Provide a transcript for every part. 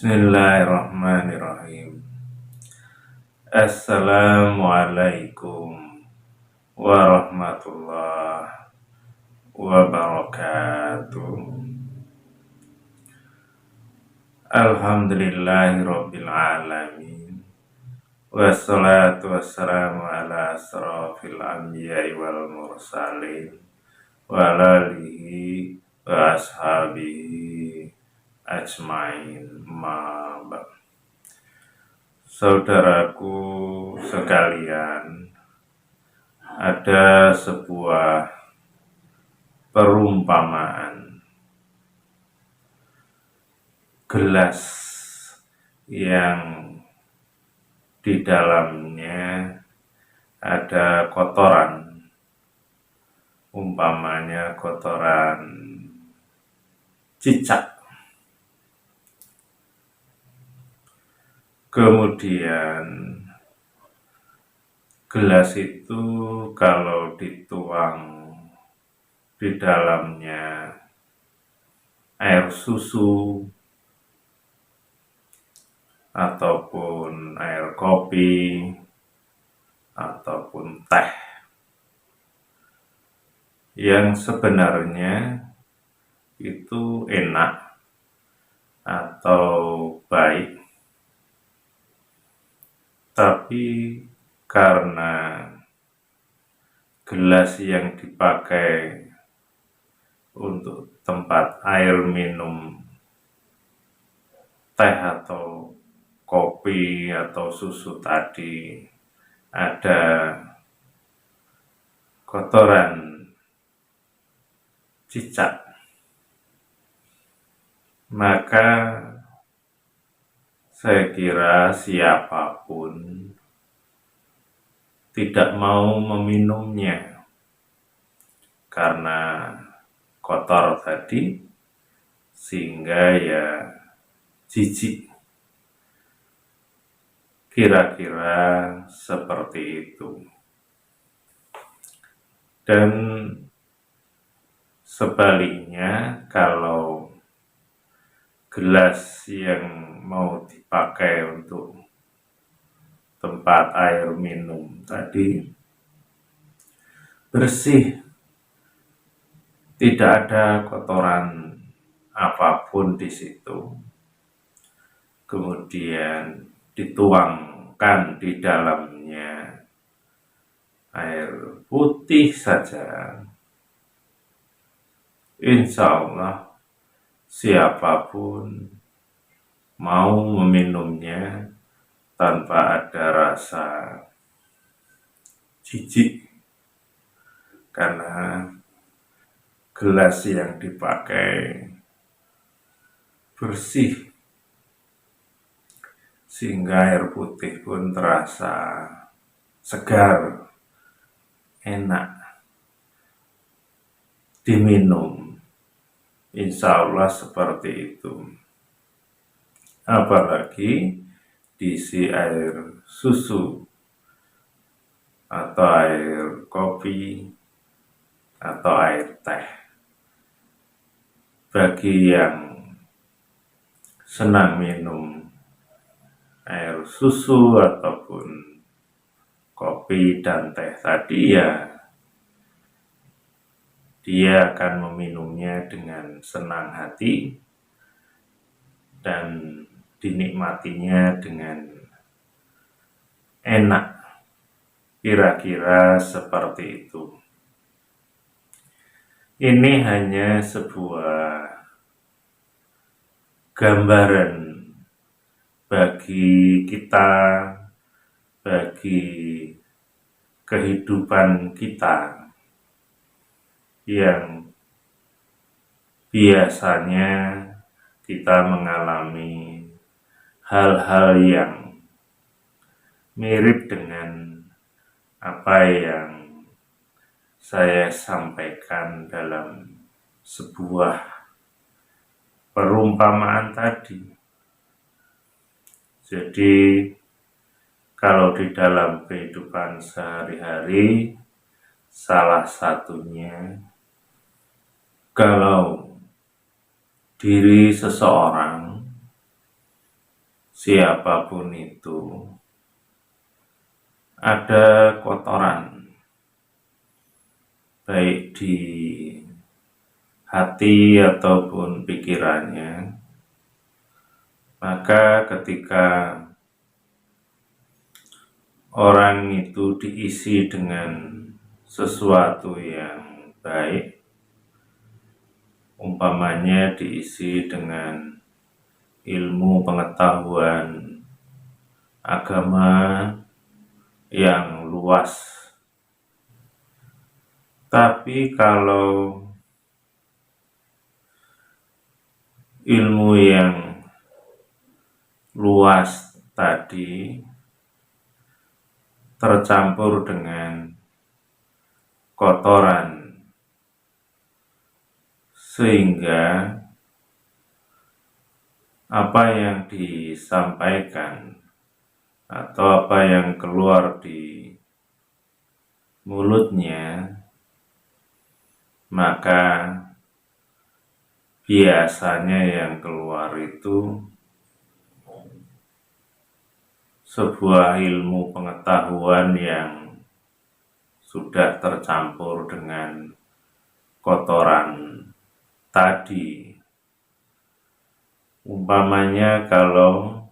Bismillahirrahmanirrahim. Assalamualaikum warahmatullahi wabarakatuh. Alhamdulillahirabbil alamin. Wassalatu wassalamu ala asrofil anbiya'i wal mursalin wa ala alihi wa ashabihi ajmain. Saudaraku sekalian, ada sebuah perumpamaan gelas yang di dalamnya ada kotoran, umpamanya kotoran cicak. Kemudian gelas itu kalau dituang di dalamnya air susu ataupun air kopi ataupun teh yang sebenarnya itu enak atau baik, tapi karena gelas yang dipakai untuk tempat air minum teh atau kopi atau susu tadi ada kotoran cicak, maka saya kira siapapun tidak mau meminumnya karena kotor tadi, sehingga ya jijik. Kira-kira seperti itu. Dan sebaliknya, kalau gelas yang mau dipakai untuk tempat air minum tadi bersih, tidak ada kotoran apapun di situ, kemudian dituangkan di dalamnya air putih saja, insya Allah siapapun mau meminumnya tanpa ada rasa jijik, karena gelas yang dipakai bersih sehingga air putih pun terasa segar, enak diminum. Insya Allah seperti itu. Apalagi diisi air susu atau air kopi atau air teh. Bagi yang senang minum air susu ataupun kopi dan teh tadi, ya dia akan meminumnya dengan senang hati dan dinikmatinya dengan enak. Kira-kira seperti itu. Ini hanya sebuah gambaran bagi kita, bagi kehidupan kita yang biasanya kita mengalami hal-hal yang mirip dengan apa yang saya sampaikan dalam sebuah perumpamaan tadi. Jadi kalau di dalam kehidupan sehari-hari, salah satunya kalau diri seseorang siapapun itu ada kotoran, baik di hati ataupun pikirannya. Maka ketika orang itu diisi dengan sesuatu yang baik, umpamanya diisi dengan ilmu pengetahuan agama yang luas. Tapi kalau ilmu yang luas tadi tercampur dengan kotoran, sehingga apa yang disampaikan atau apa yang keluar di mulutnya, maka biasanya yang keluar itu sebuah ilmu pengetahuan yang sudah tercampur dengan kotoran tadi. Umpamanya kalau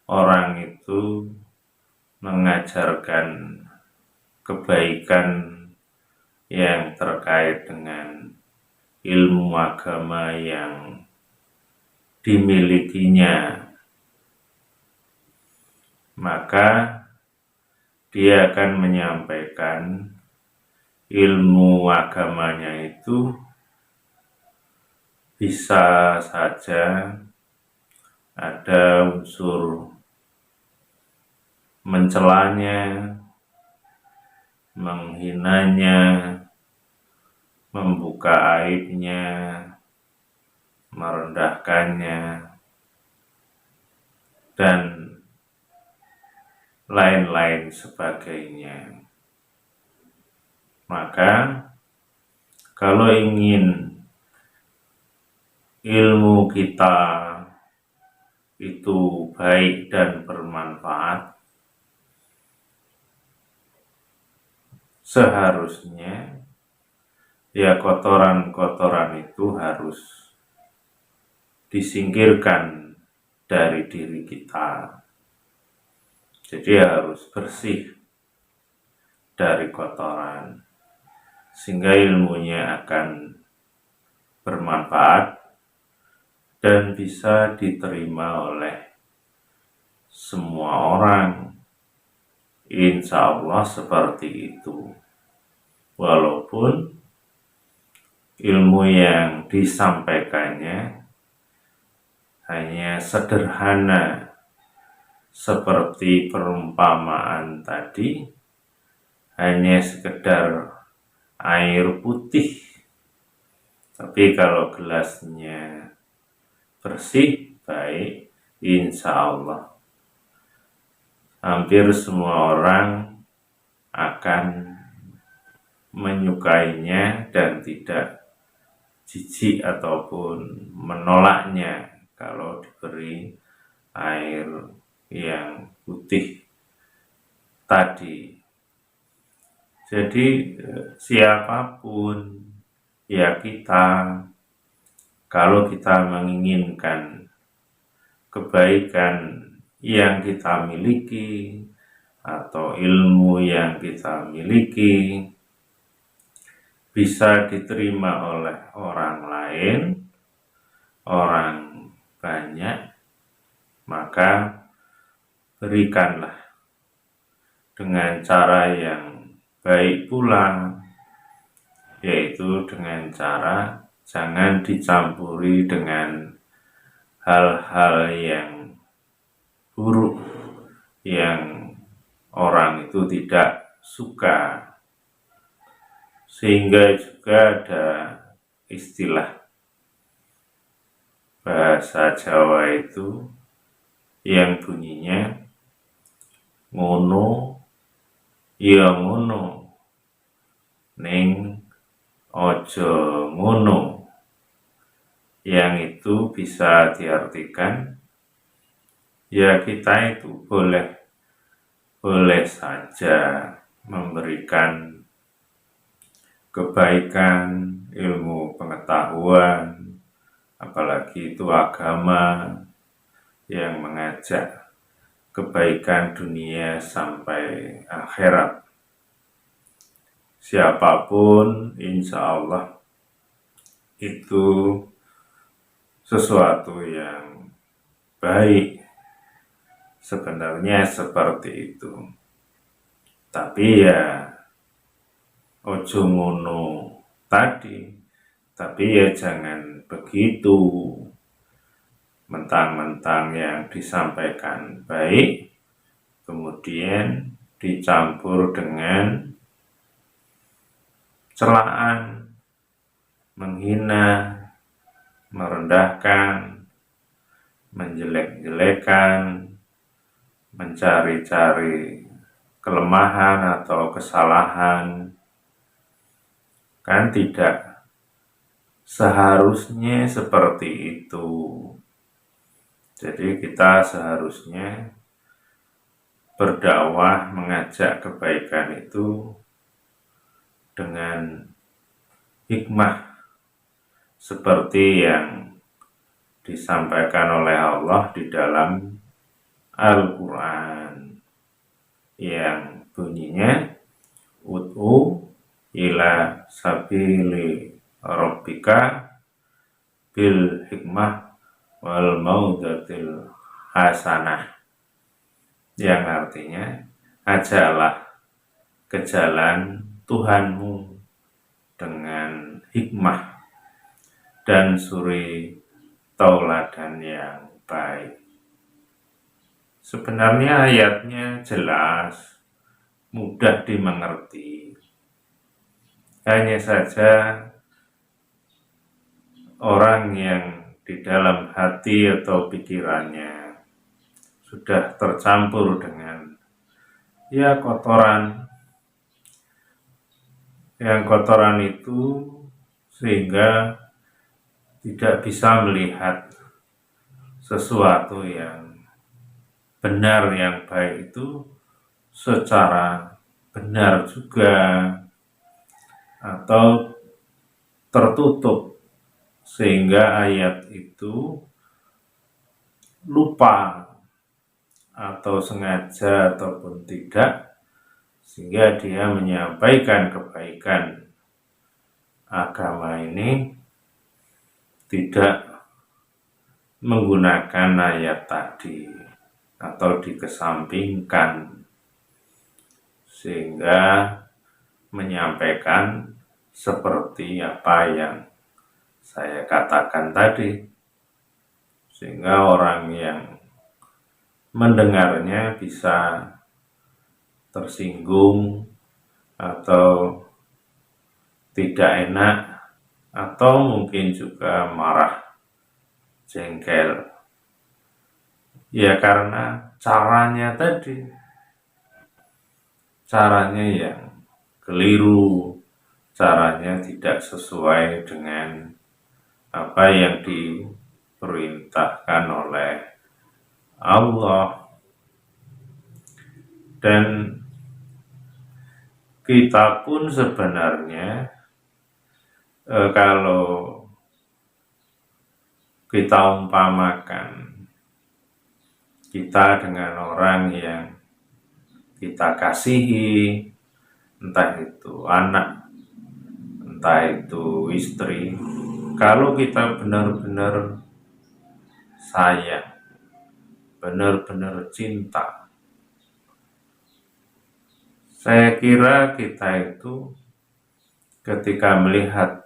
orang itu mengajarkan kebaikan yang terkait dengan ilmu agama yang dimilikinya, maka dia akan menyampaikan ilmu agamanya itu bisa saja ada unsur mencelanya, menghinanya, membuka aibnya, merendahkannya, dan lain-lain sebagainya. Maka kalau ingin ilmu kita itu baik dan bermanfaat, seharusnya ya kotoran-kotoran itu harus disingkirkan dari diri kita. Jadi harus bersih dari kotoran, sehingga ilmunya akan bermanfaat dan bisa diterima oleh semua orang. Insya Allah seperti itu. Walaupun ilmu yang disampaikannya hanya sederhana seperti perumpamaan tadi, hanya sekedar air putih. Tapi kalau gelasnya bersih, baik, insya Allah hampir semua orang akan menyukainya dan tidak jijik ataupun menolaknya kalau diberi air yang putih tadi. Jadi siapapun ya kita, kalau kita menginginkan kebaikan yang kita miliki atau ilmu yang kita miliki bisa diterima oleh orang lain, orang banyak, maka berikanlah dengan cara yang baik pula, yaitu dengan cara jangan dicampuri dengan hal-hal yang buruk yang orang itu tidak suka. Sehingga juga ada istilah bahasa Jawa itu yang bunyinya ngono ya ngono, ning ojo ngono, yang itu bisa diartikan ya kita itu boleh saja memberikan kebaikan, ilmu pengetahuan, apalagi itu agama yang mengajak kebaikan dunia sampai akhirat. Siapapun insya Allah itu sesuatu yang baik, sebenarnya seperti itu. Tapi ya ojo ngono tadi, tapi ya jangan begitu. Mentang-mentang yang disampaikan baik, kemudian dicampur dengan celaan, menghina, merendahkan, menjelek-jelekan, mencari-cari kelemahan atau kesalahan. Kan tidak seharusnya seperti itu. Jadi kita seharusnya berdakwah, mengajak kebaikan itu dengan hikmah seperti yang disampaikan oleh Allah di dalam Al-Quran yang bunyinya ud'u ila sabili rabbika bil hikmah wal maudatil hasanah, yang artinya ajaklah ke jalan Tuhanmu dengan hikmah dan suri tauladan yang baik. Sebenarnya ayatnya jelas, mudah dimengerti. Hanya saja orang yang di dalam hati atau pikirannya sudah tercampur dengan ya kotoran, yang kotoran itu sehingga tidak bisa melihat sesuatu yang benar, yang baik itu secara benar juga, atau tertutup sehingga ayat itu lupa atau sengaja ataupun tidak, sehingga dia menyampaikan kebaikan agama ini tidak menggunakan ayat tadi atau dikesampingkan, sehingga menyampaikan seperti apa yang saya katakan tadi, sehingga orang yang mendengarnya bisa tersinggung atau tidak enak, atau mungkin juga marah, jengkel. Ya karena caranya tadi, caranya yang keliru, caranya tidak sesuai dengan apa yang diperintahkan oleh Allah. Dan kita pun sebenarnya kalau kita umpamakan kita dengan orang yang kita kasihi, entah itu anak, entah itu istri, kalau kita benar-benar sayang, benar-benar cinta, saya kira kita itu ketika melihat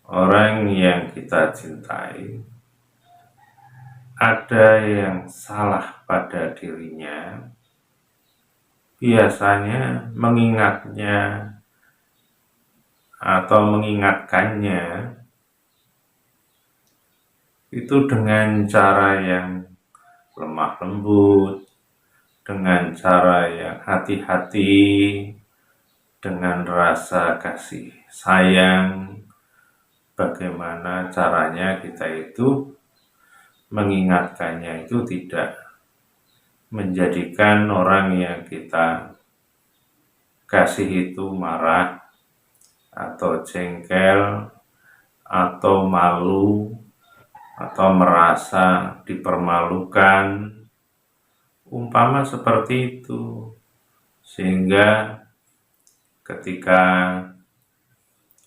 orang yang kita cintai ada yang salah pada dirinya, biasanya mengingatnya atau mengingatkannya itu dengan cara yang lemah lembut, dengan cara yang hati-hati, dengan rasa kasih sayang. Bagaimana caranya kita itu mengingatkannya itu tidak menjadikan orang yang kita kasih itu marah atau jengkel atau malu atau merasa dipermalukan, umpama seperti itu. Sehingga ketika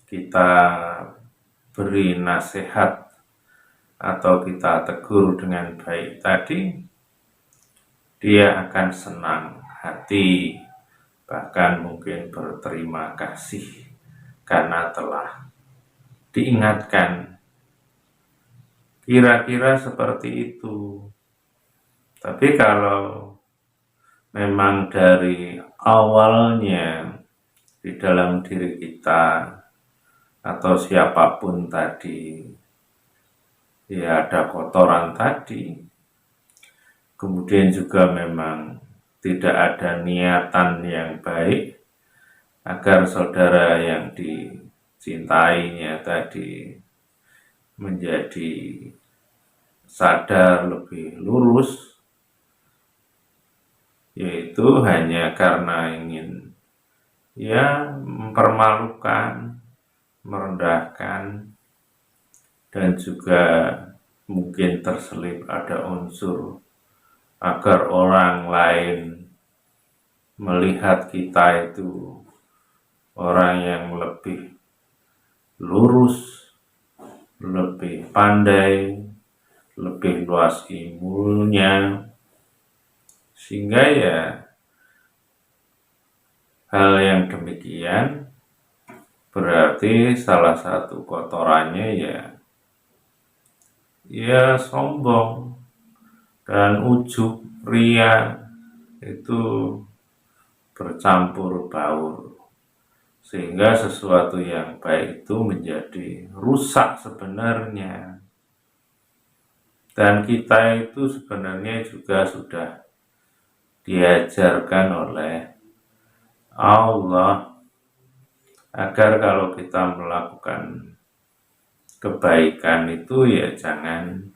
kita beri nasihat atau kita tegur dengan baik tadi, dia akan senang hati, bahkan mungkin berterima kasih karena telah diingatkan. Kira-kira seperti itu. Tapi kalau memang dari awalnya di dalam diri kita atau siapapun tadi ya ada kotoran tadi, kemudian juga memang tidak ada niatan yang baik agar saudara yang dicintainya tadi menjadi sadar lebih lurus, yaitu hanya karena ingin ya mempermalukan, merendahkan, dan juga mungkin terselip ada unsur agar orang lain melihat kita itu orang yang lebih lurus, lebih pandai, lebih luas ilmunya, sehingga ya hal yang demikian berarti salah satu kotorannya ya sombong dan ujub, ria itu bercampur baur, sehingga sesuatu yang baik itu menjadi rusak sebenarnya. Dan kita itu sebenarnya juga sudah diajarkan oleh Allah agar kalau kita melakukan kebaikan itu ya jangan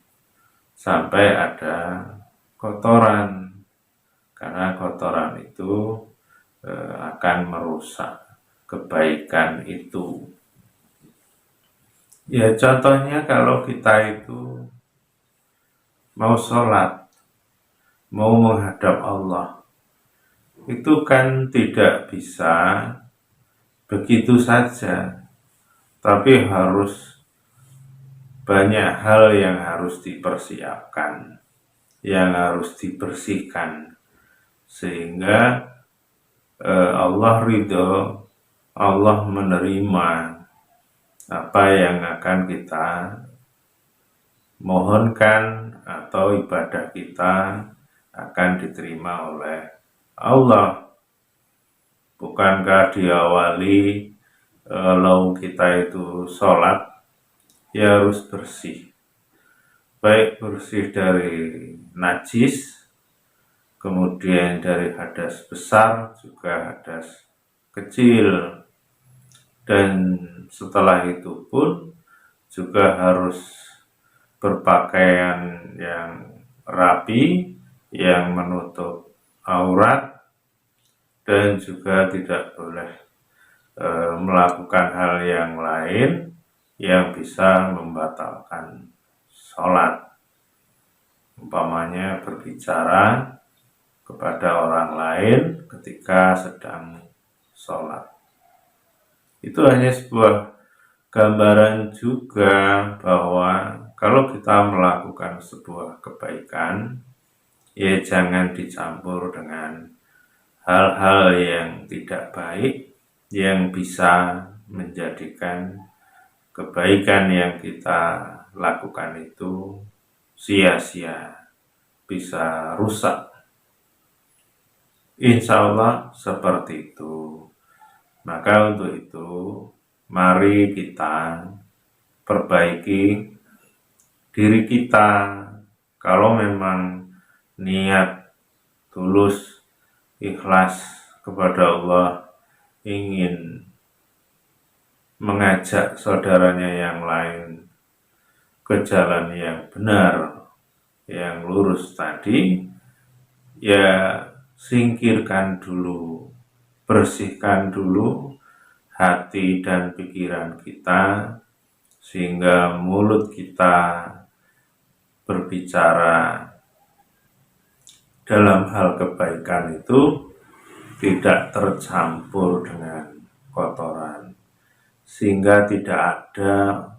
sampai ada kotoran, karena kotoran itu akan merusak kebaikan itu. Ya contohnya kalau kita itu mau sholat, mau menghadap Allah, itu kan tidak bisa begitu saja, tapi harus banyak hal yang harus dipersiapkan, yang harus dibersihkan, sehingga Allah ridho, Allah menerima apa yang akan kita mohonkan atau ibadah kita akan diterima oleh Allah. Bukankah diawali kalau kita itu sholat ya harus bersih, baik bersih dari najis, kemudian dari hadas besar, juga hadas kecil, dan setelah itu pun juga harus berpakaian yang rapi, yang menutup aurat, dan juga tidak boleh melakukan hal yang lain yang bisa membatalkan sholat. Umpamanya berbicara kepada orang lain ketika sedang sholat. Itu hanya sebuah gambaran juga bahwa kalau kita melakukan sebuah kebaikan, ya jangan dicampur dengan hal-hal yang tidak baik yang bisa menjadikan kebaikan yang kita lakukan itu sia-sia, bisa rusak. Insya Allah seperti itu. Maka untuk itu, mari kita perbaiki diri kita. Kalau memang niat tulus, ikhlas kepada Allah, ingin mengajak saudaranya yang lain ke jalan yang benar, yang lurus tadi, ya singkirkan dulu, bersihkan dulu hati dan pikiran kita, sehingga mulut kita berbicara dalam hal kebaikan itu tidak tercampur dengan kotoran, sehingga tidak ada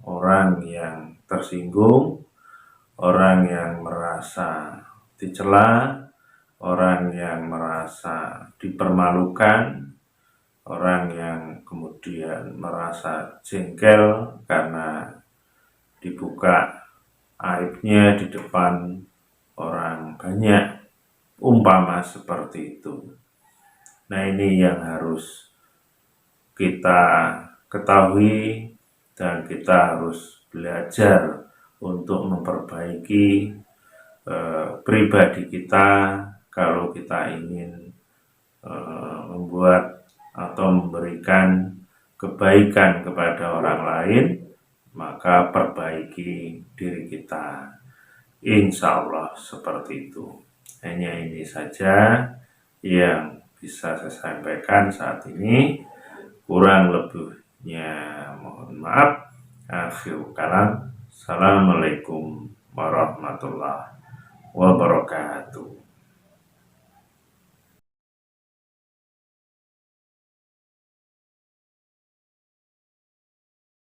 orang yang tersinggung, orang yang merasa dicela, orang yang merasa dipermalukan, orang yang kemudian merasa jengkel karena dibuka aibnya di depan orang banyak, umpama seperti itu. Nah, ini yang harus kita ketahui, dan kita harus belajar untuk memperbaiki pribadi kita. Kalau kita ingin membuat atau memberikan kebaikan kepada orang lain, maka perbaiki diri kita. Insya Allah seperti itu. Hanya ini saja yang bisa saya sampaikan saat ini. Kurang lebihnya mohon maaf. Akhir kalam. Assalamualaikum warahmatullahi wabarakatuh.